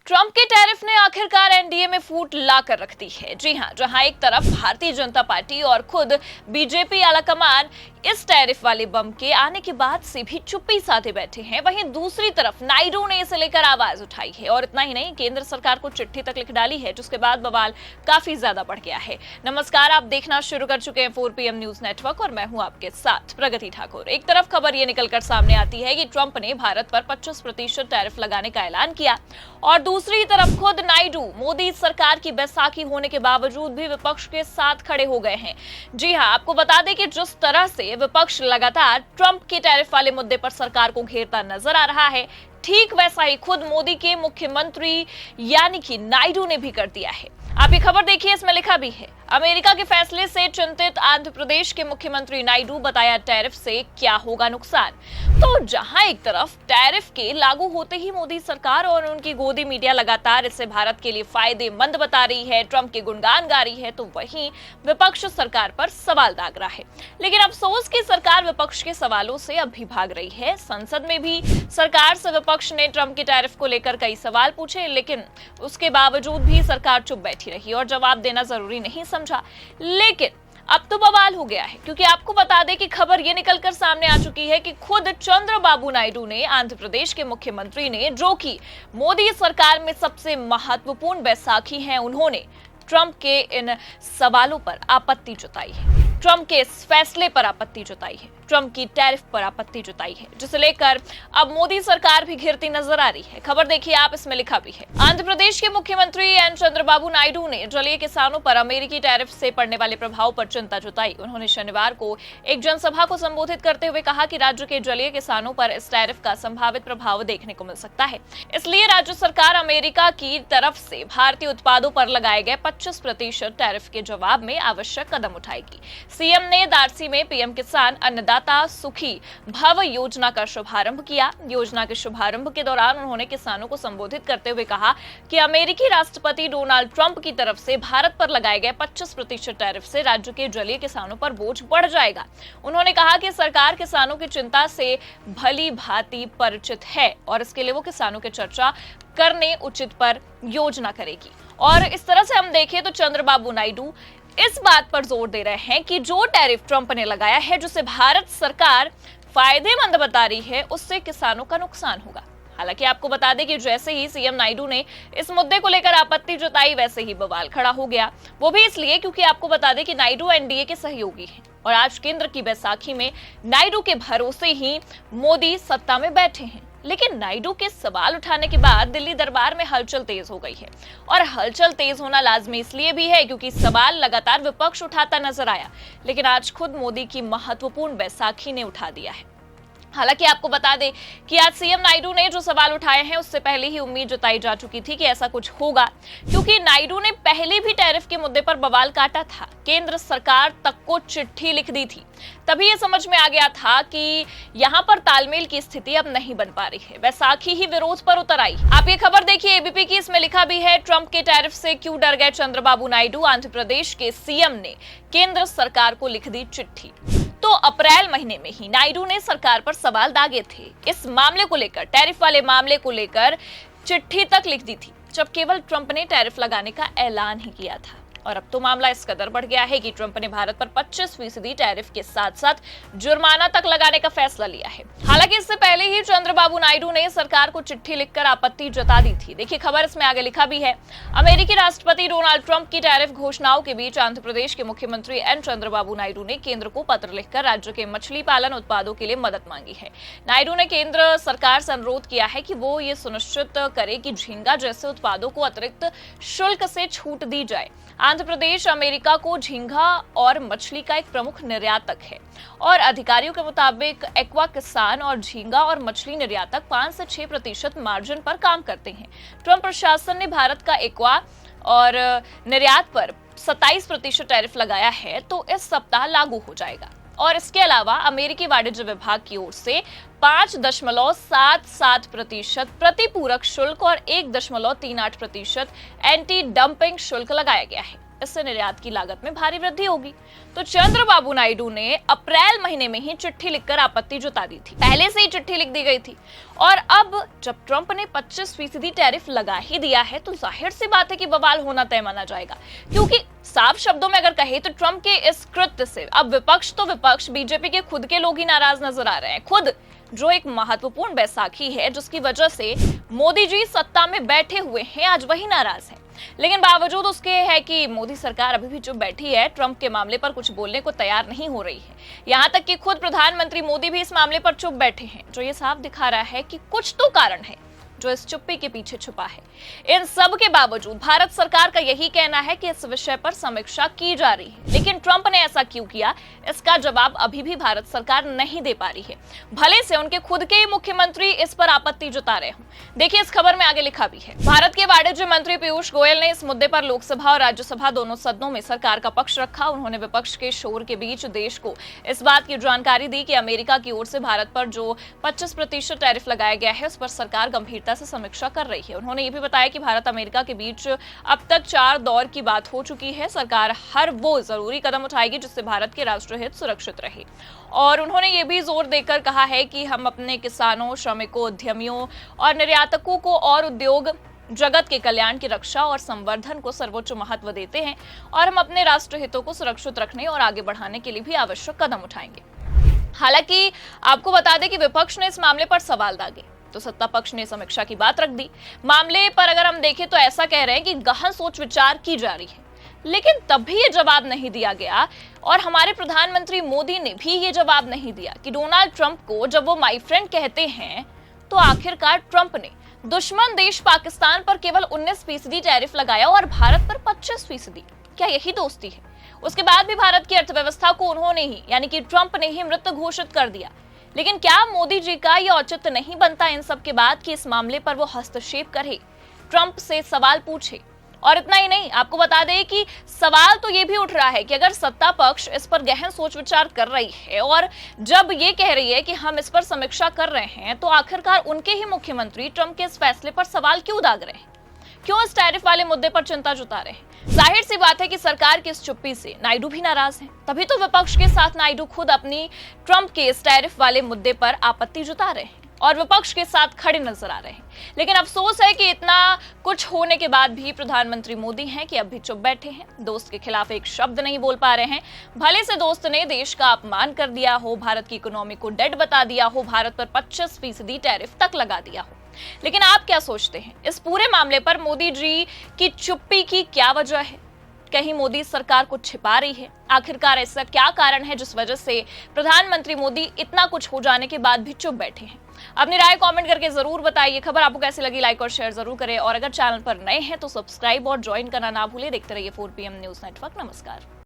Trump के tariff ने आखिरकार एनडीए में फूट ला कर रख दी है। जी हां, जहां एक तरफ भारतीय जनता पार्टी और खुद बीजेपी आलाकमान इस टैरिफ वाले बम के आने के बाद से भी चुप्पी साधे बैठे हैं, वहीं दूसरी तरफ नायडू ने इसे लेकर आवाज उठाई है और इतना ही नहीं, केंद्र सरकार को चिट्ठी तक लिख डाली है, जिसके बाद बवाल काफी ज्यादा बढ़ गया है। नमस्कार, आप देखना शुरू कर चुके हैं 4PM न्यूज नेटवर्क और मैं हूं आपके साथ प्रगति ठाकुर। एक तरफ खबर ये निकलकर सामने आती है कि ट्रंप ने भारत पर 25% टैरिफ लगाने का ऐलान किया और दूसरी तरफ खुद नायडू मोदी सरकार की बैसाखी होने के बावजूद भी विपक्ष के साथ खड़े हो गए हैं। जी हां, आपको बता दें कि जिस तरह से विपक्ष लगातार ट्रंप के टैरिफ वाले मुद्दे पर सरकार को घेरता नजर आ रहा है, ठीक वैसा ही खुद मोदी के मुख्यमंत्री यानी कि नायडू ने भी कर दिया है। आप ये खबर देखिए, इसमें लिखा भी है, अमेरिका के फैसले से चिंतित आंध्र प्रदेश के मुख्यमंत्री नायडू, बताया टैरिफ से क्या होगा नुकसान। तो जहां एक तरफ टैरिफ के लागू होते ही मोदी सरकार और उनकी गोदी मीडिया लगातार इसे भारत के लिए फायदेमंद बता रही है, ट्रंप के गुणगान गा रही है, तो वहीं विपक्ष सरकार पर सवाल दाग रहा है। लेकिन अफसोस की सरकार विपक्ष के सवालों से अब भी भाग रही है। संसद में भी सरकार से विपक्ष ने ट्रंप के टैरिफ को लेकर कई सवाल पूछे, लेकिन उसके बावजूद भी सरकार चुप बैठी रही और जवाब देना जरूरी नहीं समझा। लेकिन अब तो बवाल हो गया है, क्योंकि आपको बता दें कि खबर ये निकलकर सामने आ चुकी है कि खुद चंद्रबाबू नायडू ने, आंध्र प्रदेश के मुख्यमंत्री ने, जो कि मोदी सरकार में सबसे महत्वपूर्ण बैसाखी हैं, उन्होंने ट्रंप के इन सवालों पर आपत्ति जताई है, ट्रंप के इस फैसले पर आपत्ति जताई है, ट्रंप की टैरिफ पर आपत्ति जताई है, जिसे लेकर अब मोदी सरकार भी घिरती नजर आ रही है। खबर देखिए आप, इसमें लिखा भी है, आंध्र प्रदेश के मुख्यमंत्री एन चंद्रबाबू नायडू ने जलीय किसानों पर अमेरिकी टैरिफ से पड़ने वाले प्रभाव पर चिंता जताई। उन्होंने शनिवार को एक जनसभा को संबोधित करते हुए कहा कि राज्य के जलीय किसानों पर इस टैरिफ का संभावित प्रभाव देखने को मिल सकता है, इसलिए राज्य सरकार अमेरिका की तरफ से भारतीय उत्पादों पर लगाए गए 25% टैरिफ के जवाब में आवश्यक कदम उठाएगी। सीएम ने दार्सी में पीएम किसान अन्नदाता सुखी भव योजना का शुभारंभ किया। योजना के शुभारंभ के दौरान उन्होंने किसानों को संबोधित करते हुए कहा कि अमेरिकी राष्ट्रपति डोनाल्ड ट्रंप की तरफ से भारत पर लगाए गए 25% टैरिफ से राज्य के जलीय किसानों पर बोझ बढ़ जाएगा। उन्होंने कहा कि सरकार किसानों की चिंता से भली भांति परिचित है और इसके लिए वो किसानों की चर्चा करने उचित पर योजना करेगी। और इस तरह से हम देखें तो चंद्रबाबू नायडू इस बात पर जोर दे रहे हैं कि जो टैरिफ ट्रंप ने लगाया है, जिसे भारत सरकार फायदेमंद बता रही है, उससे किसानों का नुकसान होगा। हालांकि आपको बता दें कि जैसे ही सीएम नायडू ने इस मुद्दे को लेकर आपत्ति जताई, वैसे ही बवाल खड़ा हो गया। वो भी इसलिए क्योंकि आपको बता दें कि नायडू एनडीए के सहयोगी हैं और आज केंद्र की बैसाखी में नायडू के भरोसे ही मोदी सत्ता में बैठे हैं। लेकिन नायडू के सवाल उठाने के बाद दिल्ली दरबार में हलचल तेज हो गई है और हलचल तेज होना लाजमी इसलिए भी है क्योंकि सवाल लगातार विपक्ष उठाता नजर आया, लेकिन आज खुद मोदी की महत्वपूर्ण बैसाखी ने उठा दिया है। हालांकि आपको बता दें कि आज सीएम नायडू ने जो सवाल उठाए हैं, उससे पहले ही उम्मीद जताई जा चुकी थी कि ऐसा कुछ होगा, क्योंकि नायडू ने पहले भी टैरिफ के मुद्दे पर बवाल काटा था, केंद्र सरकार तक को चिट्ठी लिख दी थी। तभी ये समझ में आ गया था कि यहाँ पर तालमेल की स्थिति अब नहीं बन पा रही है। बैसाखी ही विरोध पर उतर आई। आप ये खबर देखिए एबीपी की, इसमें लिखा भी है, ट्रंप के टैरिफ से क्यों डर गए चंद्रबाबू नायडू, आंध्र प्रदेश के सीएम ने केंद्र सरकार को लिख दी चिट्ठी। तो अप्रैल महीने में ही नायडू ने सरकार पर सवाल दागे थे, इस मामले को लेकर, टैरिफ वाले मामले को लेकर चिट्ठी तक लिख दी थी, जब केवल ट्रंप ने टैरिफ लगाने का ऐलान ही किया था। और अब तो मामला इस कदर बढ़ गया है कि ट्रंप ने भारत पर 25% टैरिफ के साथ साथ जुर्माना तक लगाने का फैसला लिया है। हालांकि इससे पहले ही चंद्रबाबू नायडू ने सरकार को चिट्ठी लिखकर आपत्ति जता दी थी। देखिए खबर, इसमें आगे लिखा भी है, अमेरिकी राष्ट्रपति डोनाल्ड ट्रंप की टैरिफ घोषणाओं के बीच आंध्र प्रदेश के मुख्यमंत्री एन चंद्रबाबू नायडू ने केंद्र को पत्र लिखकर राज्य के मछली पालन उत्पादों के लिए मदद मांगी है। नायडू ने केंद्र सरकार से अनुरोध किया है कि वो ये सुनिश्चित करे कि झींगा जैसे उत्पादों को अतिरिक्त शुल्क से छूट दी जाए। आंध्र प्रदेश अमेरिका को झींगा और मछली का एक प्रमुख निर्यातक है और अधिकारियों के मुताबिक एक्वा किसान और झींगा और मछली निर्यातक 5 से 6% मार्जिन पर काम करते हैं। ट्रंप प्रशासन ने भारत का एक्वा और निर्यात पर 27% टैरिफ लगाया है, तो इस सप्ताह लागू हो जाएगा। और इसके अलावा अमेरिकी वाणिज्य विभाग की ओर से 5.77% प्रतिपूरक शुल्क और 1.38% एंटी डंपिंग शुल्क लगाया गया है। इससे निर्यात की लागत में भारी वृद्धि होगी। तो चंद्रबाबू नायडू ने अप्रैल महीने में ही चिट्ठी लिखकर आपत्ति जता दी थी, पहले से ही चिट्ठी लिख दी गई थी। और अब जब ट्रंप ने 25% टैरिफ लगा ही दिया है तो जाहिर सी बात है कि बवाल होना तय माना जाएगा, क्योंकि साफ शब्दों में अगर कहे तो ट्रंप के इस कृत्य से अब विपक्ष तो विपक्ष, बीजेपी के खुद के लोग ही नाराज नजर आ रहे हैं। खुद जो एक महत्वपूर्ण बैसाखी है जिसकी वजह से मोदी जी सत्ता में बैठे हुए हैं, आज वही नाराज हैं। लेकिन बावजूद उसके है कि मोदी सरकार अभी भी चुप बैठी है, ट्रंप के मामले पर कुछ बोलने को तैयार नहीं हो रही है। यहां तक कि खुद प्रधानमंत्री मोदी भी इस मामले पर चुप बैठे हैं, जो ये साफ दिखा रहा है कि कुछ तो कारण है जो इस चुप्पी के पीछे छुपा है। इन सब के बावजूद भारत सरकार का यही कहना है कि इस विषय पर समीक्षा की जा रही है, लेकिन ट्रंप ने ऐसा क्यों किया, इसका जवाब अभी भी भारत सरकार नहीं दे पा रही है, भले से उनके खुद के ही मुख्यमंत्री इस पर आपत्ति जता रहे हों। देखिए इस खबर में आगे लिखा भी है, भारत के वाणिज्य मंत्री पीयूष गोयल ने इस मुद्दे पर लोकसभा और राज्यसभा दोनों सदनों में सरकार का पक्ष रखा। उन्होंने विपक्ष के शोर के बीच देश को इस बात की जानकारी दी कि अमेरिका की ओर से भारत पर जो 25% टैरिफ लगाया गया है उस पर सरकार गंभीरता से समीक्षा कर रही है। उन्होंने ये भी बताया कि भारत अमेरिका के बीच अब तक 4 दौर की बात हो चुकी है। सरकार हर वो जरूरी कदम उठाएगी जिससे भारत के राष्ट्रीय हित सुरक्षित रहे। और उन्होंने ये भी जोर देकर कहा है कि हम अपने किसानों, श्रमिकों, उद्यमियों और निर्यातकों को और उद्योग जगत के कल्याण की रक्षा और संवर्धन को सर्वोच्च महत्व देते हैं और हम अपने राष्ट्रीय हितों को सुरक्षित रखने और आगे बढ़ाने के लिए भी आवश्यक कदम उठाएंगे। हालांकि आपको बता दें कि विपक्ष ने इस मामले पर सवाल दागे तो सत्ता पक्ष ने समीक्षा की बात रख दी। मामले पर अगर हम देखें तो ऐसा कह रहे हैं कि गहन सोच विचार की जा रही है, लेकिन तब भी ये जवाब नहीं दिया गया और हमारे प्रधानमंत्री मोदी ने भी ये जवाब नहीं दिया कि डोनाल्ड ट्रंप को जब वो माय फ्रेंड कहते हैं तो आखिरकार ट्रंप ने दुश्मन देश पाकिस्तान पर केवल 19% टैरिफ लगाया और भारत पर 25%। क्या यही दोस्ती है? उसके बाद भी भारत की अर्थव्यवस्था को उन्होंने ही यानी कि ट्रंप ने ही मृत घोषित कर दिया। लेकिन क्या मोदी जी का यह औचित्य नहीं बनता इन सब के बाद कि इस मामले पर वो हस्तक्षेप करे, ट्रंप से सवाल पूछे? और इतना ही नहीं, आपको बता दें कि सवाल तो ये भी उठ रहा है कि अगर सत्ता पक्ष इस पर गहन सोच विचार कर रही है और जब ये कह रही है कि हम इस पर समीक्षा कर रहे हैं, तो आखिरकार उनके ही मुख्यमंत्री ट्रंप के इस फैसले पर सवाल क्यों दाग रहे हैं, क्यों इस टैरिफ वाले मुद्दे पर चिंता जता रहे हैं? जाहिर सी बात है कि सरकार की इस चुप्पी से नायडू भी नाराज हैं, तभी तो विपक्ष के साथ नायडू खुद अपनी ट्रंप के इस टैरिफ वाले मुद्दे पर आपत्ति जता रहे हैं और विपक्ष के साथ खड़े नजर आ रहे हैं। लेकिन अफसोस है कि इतना कुछ होने के बाद भी प्रधानमंत्री मोदी हैं कि अब भी चुप बैठे हैं, दोस्त के खिलाफ एक शब्द नहीं बोल पा रहे हैं। भले से दोस्त ने देश का अपमान कर दिया हो, भारत की इकोनॉमी को डेड बता दिया हो, भारत पर 25% टैरिफ तक लगा दिया हो, लेकिन आप क्या सोचते हैं इस पूरे मामले पर मोदी जी की चुप्पी की क्या वजह है? कहीं मोदी सरकार को छिपा रही है? आखिरकार ऐसा क्या कारण है जिस वजह से प्रधानमंत्री मोदी इतना कुछ हो जाने के बाद भी चुप बैठे हैं? अपनी राय कमेंट करके जरूर बताइए। खबर आपको कैसी लगी लाइक और शेयर जरूर करें और अगर चैनल पर नए हैं तो सब्सक्राइब और ज्वाइन करना ना भूलें। देखते रहिए 4PM न्यूज नेटवर्क। नमस्कार।